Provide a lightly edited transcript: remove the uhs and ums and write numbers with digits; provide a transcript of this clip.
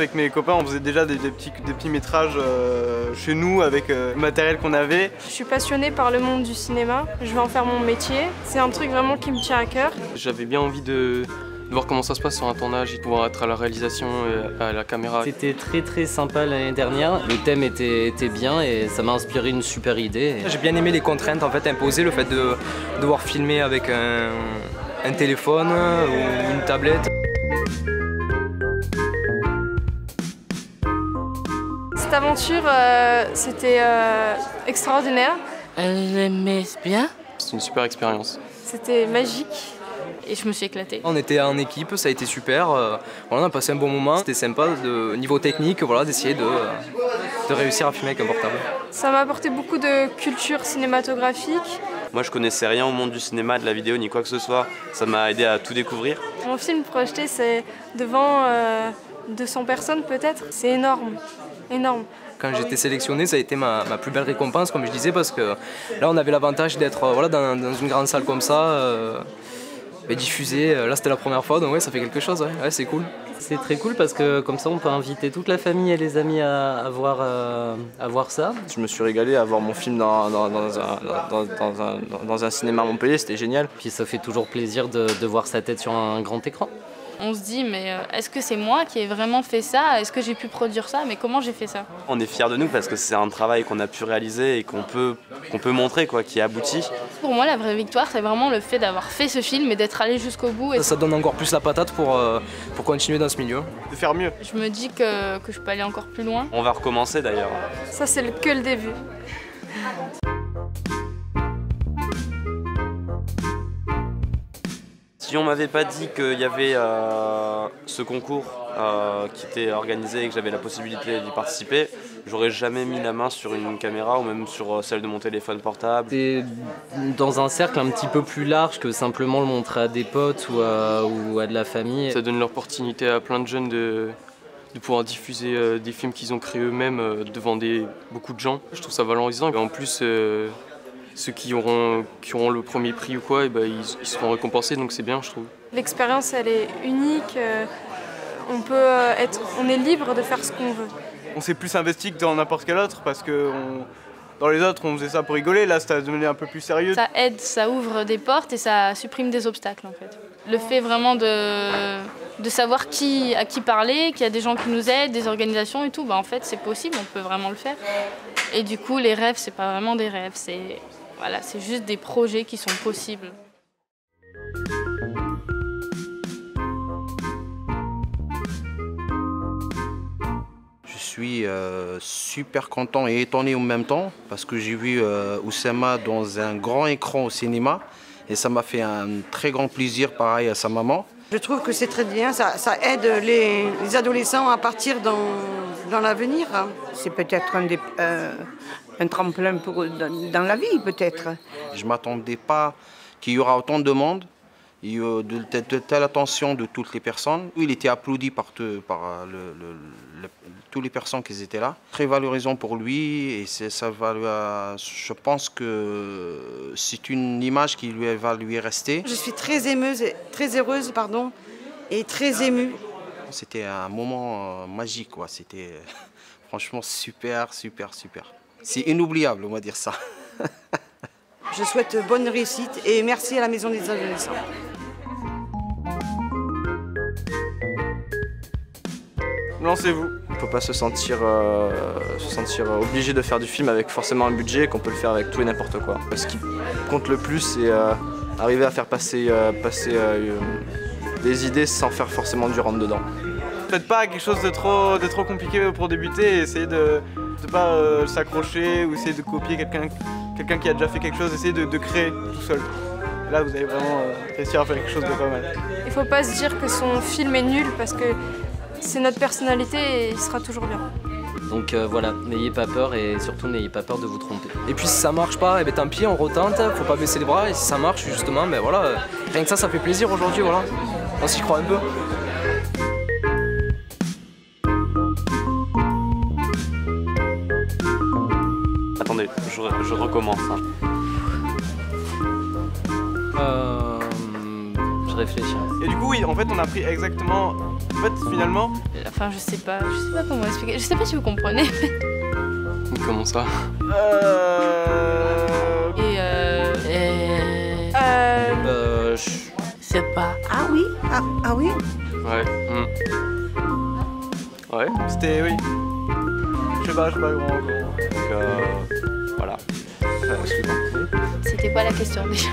Avec mes copains, on faisait déjà des petits métrages chez nous avec le matériel qu'on avait. Je suis passionnée par le monde du cinéma, je vais en faire mon métier. C'est un truc vraiment qui me tient à cœur. J'avais bien envie de voir comment ça se passe sur un tournage, de pouvoir être à la réalisation et à la caméra. C'était très sympa l'année dernière, le thème était bien et ça m'a inspiré une super idée. J'ai bien aimé les contraintes en fait imposées, le fait de devoir filmer avec un téléphone ou une tablette. Cette aventure, c'était extraordinaire. Elle aimait bien. C'est une super expérience. C'était magique. Et je me suis éclatée. On était en équipe, ça a été super. Voilà, on a passé un bon moment. C'était sympa, niveau technique, voilà, d'essayer de réussir à filmer avec un portable. Ça m'a apporté beaucoup de culture cinématographique. Moi je connaissais rien au monde du cinéma, de la vidéo ni quoi que ce soit. Ça m'a aidé à tout découvrir. Mon film projeté, c'est devant 200 personnes peut-être. C'est énorme, énorme. Quand j'étais sélectionné, ça a été ma plus belle récompense, comme je disais, parce que là on avait l'avantage d'être voilà, dans une grande salle comme ça. Diffusé, là c'était la première fois, donc ouais, ça fait quelque chose, ouais, c'est cool. C'est très cool parce que comme ça on peut inviter toute la famille et les amis à voir ça. Je me suis régalé à voir mon film dans un cinéma à Montpellier, c'était génial. Puis ça fait toujours plaisir de voir sa tête sur un grand écran. On se dit, mais est-ce que c'est moi qui ai vraiment fait ça? Est-ce que j'ai pu produire ça? Mais comment j'ai fait ça? On est fiers de nous parce que c'est un travail qu'on a pu réaliser et qu'on peut montrer, quoi, qui aboutit. Pour moi, la vraie victoire, c'est vraiment le fait d'avoir fait ce film et d'être allé jusqu'au bout. Ça donne encore plus la patate pour continuer dans ce milieu. De faire mieux. Je me dis que je peux aller encore plus loin. On va recommencer d'ailleurs. Ça, c'est que le début. Si on m'avait pas dit qu'il y avait ce concours qui était organisé et que j'avais la possibilité d'y participer, j'aurais jamais mis la main sur une caméra ou même sur celle de mon téléphone portable. C'est dans un cercle un petit peu plus large que simplement le montrer à des potes ou à de la famille. Ça donne l'opportunité à plein de jeunes de pouvoir diffuser des films qu'ils ont créés eux-mêmes devant beaucoup de gens. Je trouve ça valorisant. Et en plus, ceux qui auront le premier prix ou quoi, ils seront récompensés, donc c'est bien, je trouve. L'expérience, elle est unique. On est libre de faire ce qu'on veut. On s'est plus investi que dans n'importe quel autre parce que dans les autres, on faisait ça pour rigoler. Là, ça a devenu un peu plus sérieux. Ça aide, ça ouvre des portes et ça supprime des obstacles en fait. Le fait vraiment de savoir à qui parler, qu'il y a des gens qui nous aident, des organisations et tout, en fait c'est possible, on peut vraiment le faire. Et du coup, les rêves, c'est pas vraiment des rêves, c'est juste des projets qui sont possibles. Je suis super content et étonné en même temps parce que j'ai vu Oussama dans un grand écran au cinéma et ça m'a fait un très grand plaisir, pareil à sa maman. Je trouve que c'est très bien, ça aide les adolescents à partir dans l'avenir. C'est peut-être un tremplin dans la vie, peut-être. Je ne m'attendais pas qu'il y aura autant de monde, de telle attention de toutes les personnes. Il était applaudi par toutes les personnes qui étaient là. Très valorisant pour lui et je pense que c'est une image qui va lui rester. Je suis très heureuse et très émue. C'était un moment magique, quoi. C'était franchement super. C'est inoubliable, on va dire ça. Je souhaite bonne réussite et merci à la Maison des Adolescents. Lancez-vous. On ne peut pas se sentir obligé de faire du film avec forcément un budget, qu'on peut le faire avec tout et n'importe quoi. Ce qui compte le plus, c'est arriver à faire passer des idées sans faire forcément du rentre-dedans. Faites pas quelque chose de trop compliqué pour débuter et essayez de ne pas s'accrocher ou essayer de copier quelqu'un qui a déjà fait quelque chose, essayez de créer tout seul. Et là, vous allez vraiment réussir à faire quelque chose de pas mal. Il faut pas se dire que son film est nul parce que c'est notre personnalité et il sera toujours bien. Donc voilà, n'ayez pas peur et surtout n'ayez pas peur de vous tromper. Et puis si ça marche pas, tant pis, on retente, faut pas baisser les bras. Et si ça marche justement, voilà, rien que ça fait plaisir aujourd'hui, voilà. On s'y croit un peu. Attendez, je recommence. Je réfléchir. Et du coup, oui, en fait, on a pris exactement. En fait, finalement. Enfin, je sais pas comment expliquer. Je sais pas si vous comprenez. Comment ça? Je sais pas. Ah oui? Ah oui? Ouais. Ouais. C'était, oui. Je sais pas grand. Donc voilà. C'était quoi la question déjà?